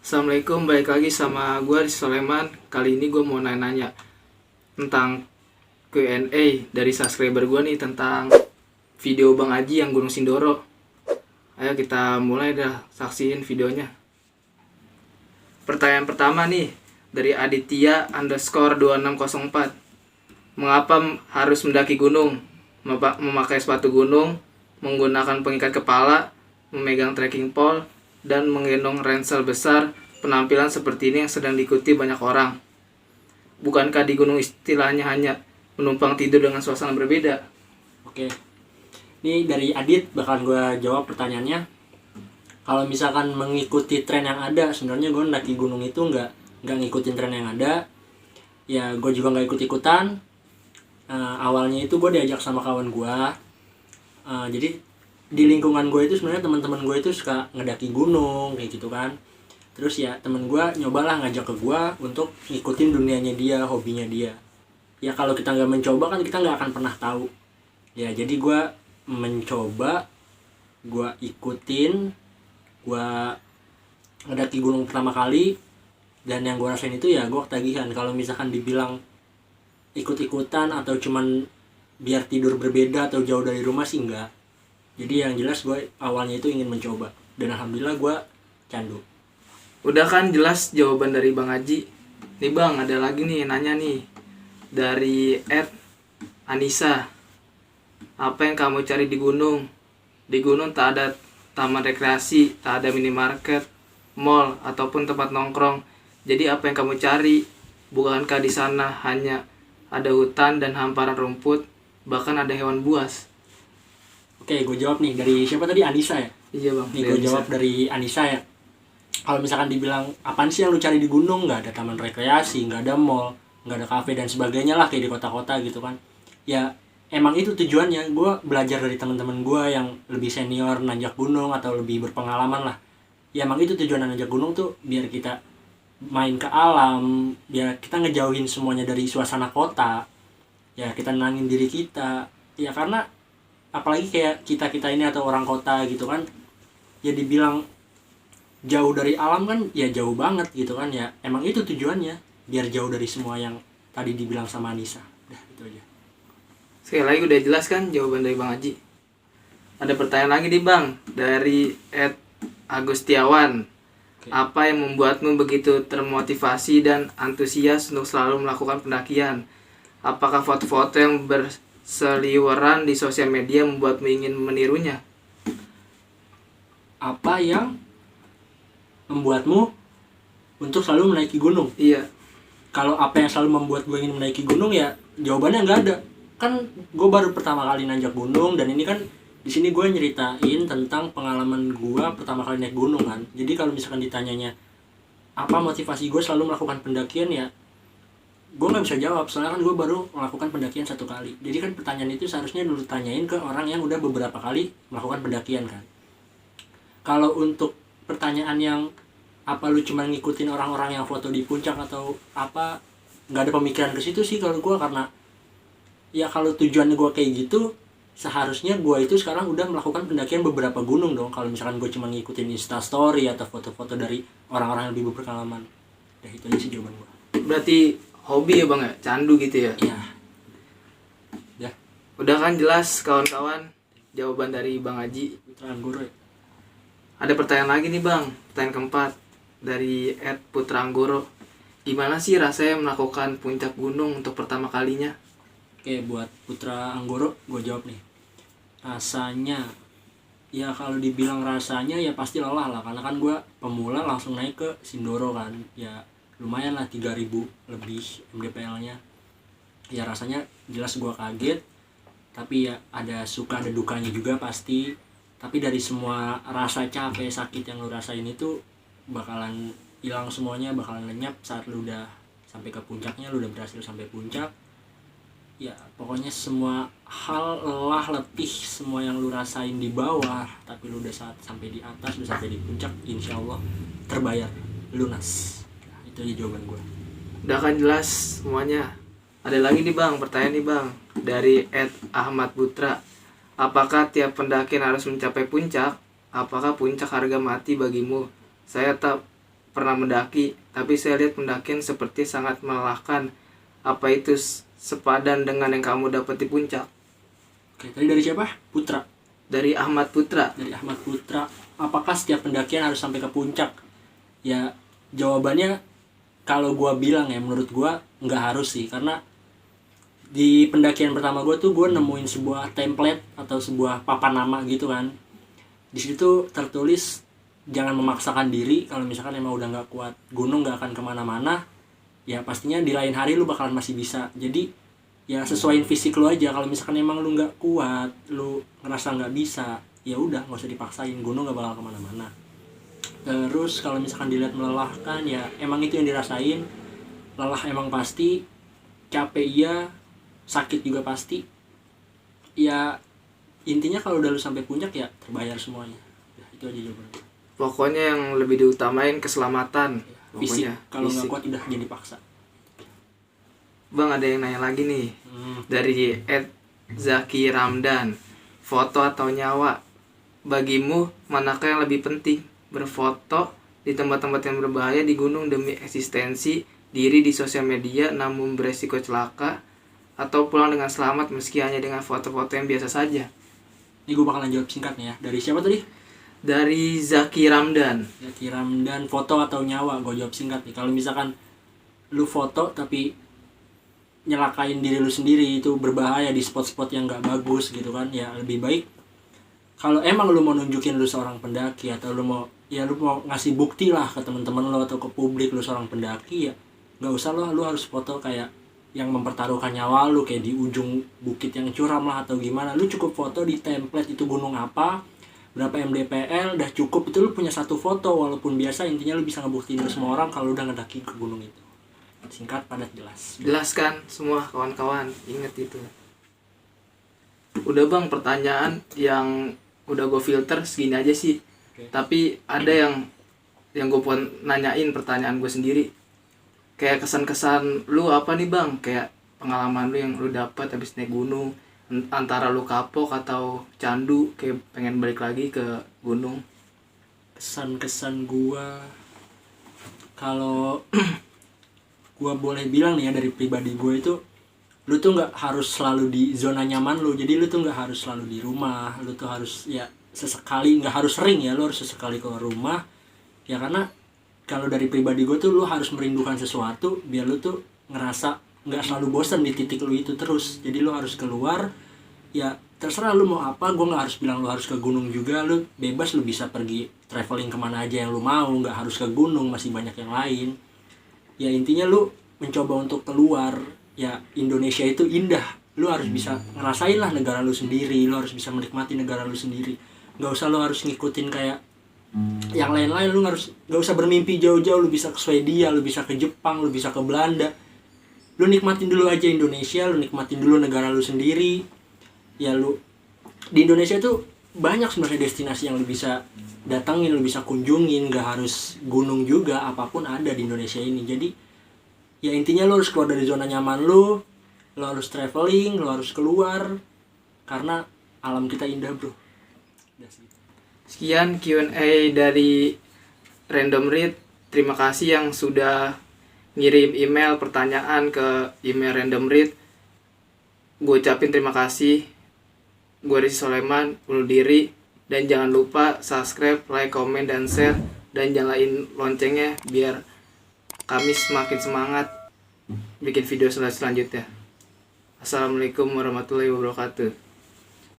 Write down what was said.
Assalamualaikum, balik lagi sama gue Rizky Soleman. Kali ini gue mau nanya-nanya tentang Q&A dari subscriber gue nih tentang video Bang Aji yang Gunung Sindoro. Ayo kita mulai dah, saksiin videonya. Pertanyaan pertama nih dari Aditya underscore 2604. Mengapa harus mendaki gunung? Memakai sepatu gunung, menggunakan pengikat kepala, memegang trekking pole, dan menggendong ransel besar. Penampilan seperti ini yang sedang diikuti banyak orang. Bukankah di gunung istilahnya hanya menumpang tidur dengan suasana berbeda? Oke, ini dari Adit bakalan gue jawab pertanyaannya. Kalau misalkan mengikuti tren yang ada, sebenarnya gue mendaki gunung itu nggak ngikutin tren yang ada. Ya gue juga nggak ikut-ikutan. Awalnya itu gue diajak sama kawan gue. Jadi di lingkungan gue itu sebenarnya teman-teman gue itu suka ngedaki gunung kayak gitu kan. Terus ya temen gue nyobalah ngajak ke gue untuk ngikutin dunianya dia, hobinya dia. Ya kalau kita nggak mencoba kan kita nggak akan pernah tahu. Ya jadi gue mencoba, gue ikutin, gue ngedaki gunung pertama kali. Dan yang gue rasain itu ya gue ketagihan. Kalau misalkan dibilang ikut-ikutan atau cuman biar tidur berbeda atau jauh dari rumah sih enggak. Jadi yang jelas gue awalnya itu ingin mencoba. Dan alhamdulillah gue candu. Udah kan jelas jawaban dari Bang Aji. Nih Bang, ada lagi nih nanya nih dari Anissa. Apa yang kamu cari di gunung? Di gunung tak ada taman rekreasi, tak ada minimarket, mall, ataupun tempat nongkrong. Jadi apa yang kamu cari? Bukankah di sana hanya ada hutan dan hamparan rumput, bahkan ada hewan buas? Oke, gue jawab nih dari siapa tadi? Anissa ya? Iya Bang. Nih gue jawab dari Anissa ya. Kalau misalkan dibilang apaan sih yang lu cari di gunung, nggak ada taman rekreasi, nggak ada mall, nggak ada kafe dan sebagainya lah kayak di kota-kota gitu kan. Ya emang itu tujuannya. Gue belajar dari teman-teman gue yang lebih senior nanjak gunung atau lebih berpengalaman lah. Ya emang itu tujuan nanjak gunung tuh biar kita main ke alam, biar kita ngejauhin semuanya dari suasana kota. Ya kita nenangin diri kita. Ya karena apalagi kayak kita ini atau orang kota gitu kan, ya dibilang jauh dari alam kan ya jauh banget gitu kan. Ya emang itu tujuannya, biar jauh dari semua yang tadi dibilang sama Anissa. Udah itu aja. Sekali lagi udah jelas kan jawaban dari Bang Haji. Ada pertanyaan lagi nih Bang, dari Agustiawan. Apa yang membuatmu begitu termotivasi dan antusias untuk selalu melakukan pendakian? Apakah foto-foto yang berseliweran di sosial media membuatmu ingin menirunya? Apa yang membuatmu untuk selalu menaiki gunung? Iya. Kalau apa yang selalu membuat gue ingin menaiki gunung, ya jawabannya nggak ada. Kan gue baru pertama kali nanjak gunung, dan ini kan di sini gue nyeritain tentang pengalaman gue pertama kali naik gunung kan. Jadi kalau misalkan ditanyanya apa motivasi gue selalu melakukan pendakian, ya gue nggak bisa jawab soalnya kan gue baru melakukan pendakian satu kali. Jadi kan pertanyaan itu seharusnya dulu tanyain ke orang yang udah beberapa kali melakukan pendakian kan. Kalau untuk pertanyaan yang apa lu cuma ngikutin orang-orang yang foto di puncak atau apa, nggak ada pemikiran ke situ sih kalau gue. Karena ya kalau tujuannya gue kayak gitu, seharusnya gue itu sekarang udah melakukan pendakian beberapa gunung dong. Kalau misalkan gue cuma ngikutin instastory atau foto-foto dari orang-orang yang lebih berpengalaman. Udah itu aja sih jawaban gue. Berarti hobi ya Bang ya? Candu gitu ya? Iya. Ya. Udah kan jelas kawan-kawan jawaban dari Bang Haji. Putra Anggoro ya. Ada pertanyaan lagi nih Bang, pertanyaan keempat dari Putra Anggoro. Gimana sih rasanya melakukan puncak gunung untuk pertama kalinya? Oke, buat Putra Anggoro gue jawab nih. Rasanya ya kalau dibilang rasanya ya pasti lelah lah, karena kan gue pemula langsung naik ke Sindoro kan. Ya lumayan lah 3.000 lebih MDPL-nya. Ya rasanya jelas gue kaget, tapi ya ada suka ada dukanya juga pasti. Tapi dari semua rasa capek sakit yang lu rasain itu bakalan hilang semuanya, bakalan lenyap saat lu udah sampai ke puncaknya, lu udah berhasil sampai puncak. Ya pokoknya semua hal lelah, letih, semua yang lu rasain di bawah, tapi lu udah saat sampai di atas, udah sampai di puncak, insya Allah terbayar, lunas. Nah, itu aja jawaban gue. Udah kan jelas semuanya. Ada lagi nih Bang, pertanyaan nih Bang dari Ahmad Putra. Apakah tiap pendakian harus mencapai puncak? Apakah puncak harga mati bagimu? Saya tak pernah mendaki, tapi saya lihat pendakian seperti sangat melelahkan. Apa itu sepadan dengan yang kamu dapat di puncak? Oke, tadi dari siapa? Putra. Dari Ahmad Putra. Dari Ahmad Putra. Apakah setiap pendakian harus sampai ke puncak? Ya, jawabannya kalau gua bilang ya, menurut gua nggak harus sih, karena di pendakian pertama gua tuh gua nemuin sebuah template atau sebuah papan nama gitu kan. Di situ tertulis jangan memaksakan diri, kalau misalkan emang udah nggak kuat gunung, nggak akan kemana-mana, ya pastinya di lain hari lu bakalan masih bisa. Jadi ya sesuaiin fisik lu aja. Kalau misalkan emang lu nggak kuat, lu ngerasa nggak bisa, ya udah nggak usah dipaksain, gunung nggak bakal kemana-mana. Terus kalau misalkan dilihat melelahkan, ya emang itu yang dirasain. Lelah emang pasti, capek iya, sakit juga pasti. Ya intinya kalau udah lu sampai puncak ya terbayar semuanya. Ya, itu aja jawabannya. Pokoknya yang lebih diutamain keselamatan. Fisik, Pokoknya kalau nggak fisik. kuat udah jadi paksa. Bang, ada yang nanya lagi nih. Dari Zaki Ramdan. Foto atau nyawa? Bagimu manakah yang lebih penting? Berfoto di tempat-tempat yang berbahaya di gunung demi eksistensi diri di sosial media namun beresiko celaka, atau pulang dengan selamat meski hanya dengan foto-foto yang biasa saja? Ini gue bakalan jawab singkat nih ya. Dari siapa tadi? Dari Zaki Ramdan. Zaki Ramdan. Foto atau nyawa? Gue jawab singkat nih. Kalau misalkan lu foto tapi nyelakain diri lu sendiri, itu berbahaya di spot-spot yang gak bagus gitu kan, ya lebih baik kalau emang lu mau nunjukin lu seorang pendaki, atau lu mau ngasih bukti lah ke teman-teman lu atau ke publik lu seorang pendaki, ya nggak usah lu harus foto kayak yang mempertaruhkan nyawa lu kayak di ujung bukit yang curam lah atau gimana. Lu cukup foto di template itu gunung apa, berapa mdpl, udah cukup. Itu lu punya satu foto walaupun biasa, intinya lu bisa ngebuktiin ke semua orang kalau udah ngedaki ke gunung itu. Singkat, padat, jelas. Jelaskan semua kawan-kawan, inget itu. Udah bang, pertanyaan yang udah gue filter segini aja sih. Oke. Tapi ada yang gue pun nanyain pertanyaan gue sendiri. Kayak kesan-kesan lu apa nih bang? Kayak pengalaman lu yang lu dapat habis naik gunung, antara lu kapok atau candu kayak pengen balik lagi ke gunung. Kesan-kesan gua, kalau gua boleh bilang nih ya dari pribadi gua itu, lu tuh nggak harus selalu di zona nyaman lu. Jadi lu tuh nggak harus selalu di rumah, lu tuh harus ya sesekali, nggak harus sering ya, lu harus sesekali keluar rumah ya. Karena kalau dari pribadi gue tuh, lu harus merindukan sesuatu biar lu tuh ngerasa nggak selalu bosan di titik lu itu terus. Jadi lu harus keluar, ya terserah lu mau apa. Gue nggak harus bilang lu harus ke gunung juga, lu bebas, lu bisa pergi traveling kemana aja yang lu mau, nggak harus ke gunung, masih banyak yang lain. Ya intinya lu mencoba untuk keluar. Ya Indonesia itu indah, lu harus bisa ngerasain lah negara lu sendiri, lu harus bisa menikmati negara lu sendiri. Nggak usah lu harus ngikutin kayak yang lain-lain. Lu nggak usah bermimpi jauh-jauh. Lu bisa ke Swedia, lu bisa ke Jepang, lu bisa ke Belanda. Lu nikmatin dulu aja Indonesia, lu nikmatin dulu negara lu sendiri. Ya lu di Indonesia itu banyak sebenarnya destinasi yang lu bisa datangin, lu bisa kunjungin, nggak harus gunung juga, apapun ada di Indonesia ini. Jadi ya intinya lu harus keluar dari zona nyaman lu harus traveling, lu harus keluar, karena alam kita indah bro. Sekian Q&A dari Random Read. Terima kasih yang sudah ngirim email pertanyaan ke email Random Read. Gue ucapin terima kasih. Gue Rizky Soleman, undur diri. Dan jangan lupa subscribe, like, komen, dan share. Dan nyalain loncengnya biar kami semakin semangat bikin video selanjutnya. Assalamualaikum warahmatullahi wabarakatuh.